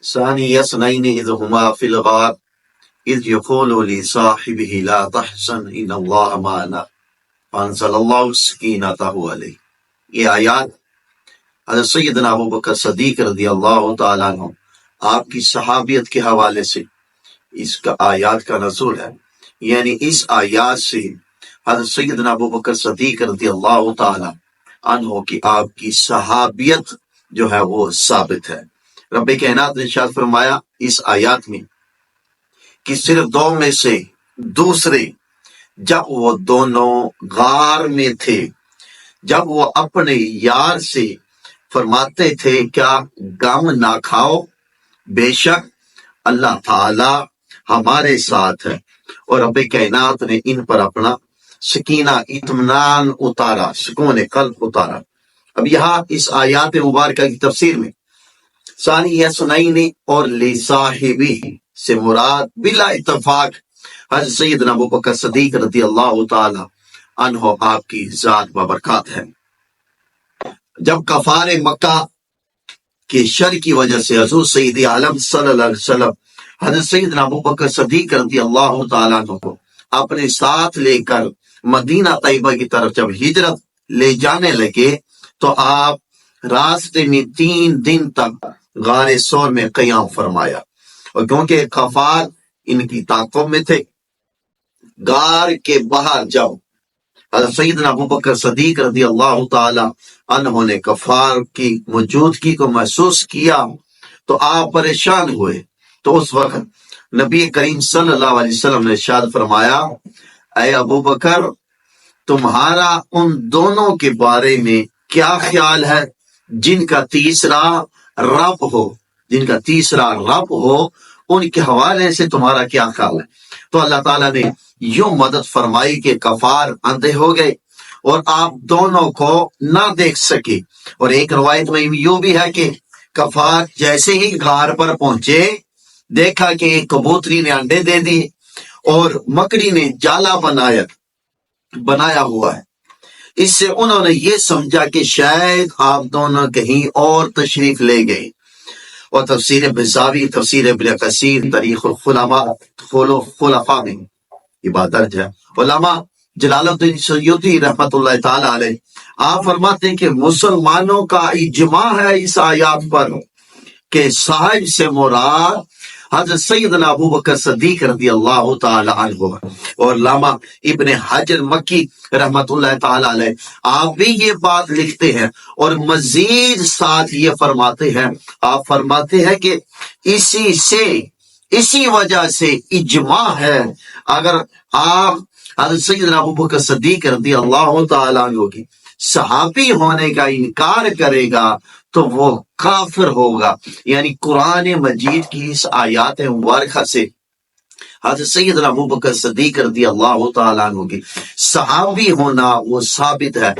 ثانی اثنین اذ ہما فی الغار اذ یقول لصاحبہ لا تحزن ان اللہ معنا فانزل اللہ سکینتہ علیہ۔ یہ آیات حضرت سیدنا ابوبکر صدیق رضی اللہ تعالیٰ عنہ آپ کی صحابیت کے حوالے سے اس کا آیات کا نزول ہے، یعنی اس آیات سے حضرت سیدنا ابوبکر صدیق رضی اللہ تعالیٰ عنہ کی آپ کی صحابیت جو ہے وہ ثابت ہے۔ رب کائنات نے ارشاد فرمایا اس آیات میں کہ صرف دو میں سے دوسرے جب وہ دونوں غار میں تھے، جب وہ اپنے یار سے فرماتے تھے کیا غم نہ کھاؤ، بے شک اللہ تعالی ہمارے ساتھ ہے، اور رب کائنات نے ان پر اپنا سکینہ اطمینان اتارا، سکون قلب اتارا۔ اب یہاں اس آیات مبارکہ کی تفسیر میں ثانی اثنین اور لصاحبہ سے مراد بلا اتفاق حضرت سیدنا ابوبکر صدیق رضی اللہ تعالی عنہ آپ کی ذات ببرکات ہے۔ جب کفار مکہ کے شر کی وجہ سے حضور سید عالم صلی اللہ علیہ وسلم حضرت سیدنا ابوبکر صدیق رضی اللہ تعالیٰ عنہ کو اپنے ساتھ لے کر مدینہ طیبہ کی طرف جب ہجرت لے جانے لگے تو آپ راستے میں 3 دن تک غار ثور میں قیام فرمایا، اور کیونکہ کفار ان کی تعقب میں تھے، غار کے باہر جب حضرت سیدنا ابوبکر صدیق رضی اللہ تعالی عنہ نے کفار کی موجودگی کو محسوس کیا تو آپ پریشان ہوئے۔ تو اس وقت نبی کریم صلی اللہ علیہ وسلم نے ارشاد فرمایا، اے ابوبکر تمہارا ان دونوں کے بارے میں کیا خیال ہے جن کا تیسرا رب ہو، جن کا تیسرا رب ہو، ان کے حوالے سے تمہارا کیا خیال ہے؟ تو اللہ تعالیٰ نے یوں مدد فرمائی کہ کفار اندھے ہو گئے اور آپ دونوں کو نہ دیکھ سکے۔ اور ایک روایت میں یوں بھی ہے کہ کفار جیسے ہی غار پر پہنچے دیکھا کہ ایک کبوتری نے انڈے دے دیے اور مکڑی نے جالا بنایا ہوا ہے۔ اس سے انہوں نے یہ سمجھا کہ شاید آپ دونوں کہیں اور تشریف لے گئے۔ اور تفسیر بزاوی، تفسیر ابن کثیر، تاریخ خلفاء میں یہ بات درج ہے۔ علامہ جلال الدین سیوطی رحمۃ اللہ تعالی علیہ آپ فرماتے ہیں کہ مسلمانوں کا اجماع ہے اس آیات پر کہ صاحب سے مراد حضرت سیدنا ابوبکر صدیق رضی اللہ تعالی عنہ، اور علامہ ابن حجر مکی رحمت اللہ تعالی علیہ آپ بھی یہ بات لکھتے ہیں اور مزید ساتھ یہ فرماتے ہیں، آپ فرماتے ہیں کہ اسی وجہ سے اجماع ہے، اگر آپ حضرت سیدنا ابوبکر صدیق رضی اللہ تعالی عنہ کی صحابی ہونے کا انکار کرے گا تو وہ کافر ہوگا۔ یعنی قرآن مجید کی اس آیات مبارکہ سے حضرت سیدنا ابوبکر صدیق رضی اللہ تعالیٰ عنہ کی صحابی ہونا وہ ثابت ہے۔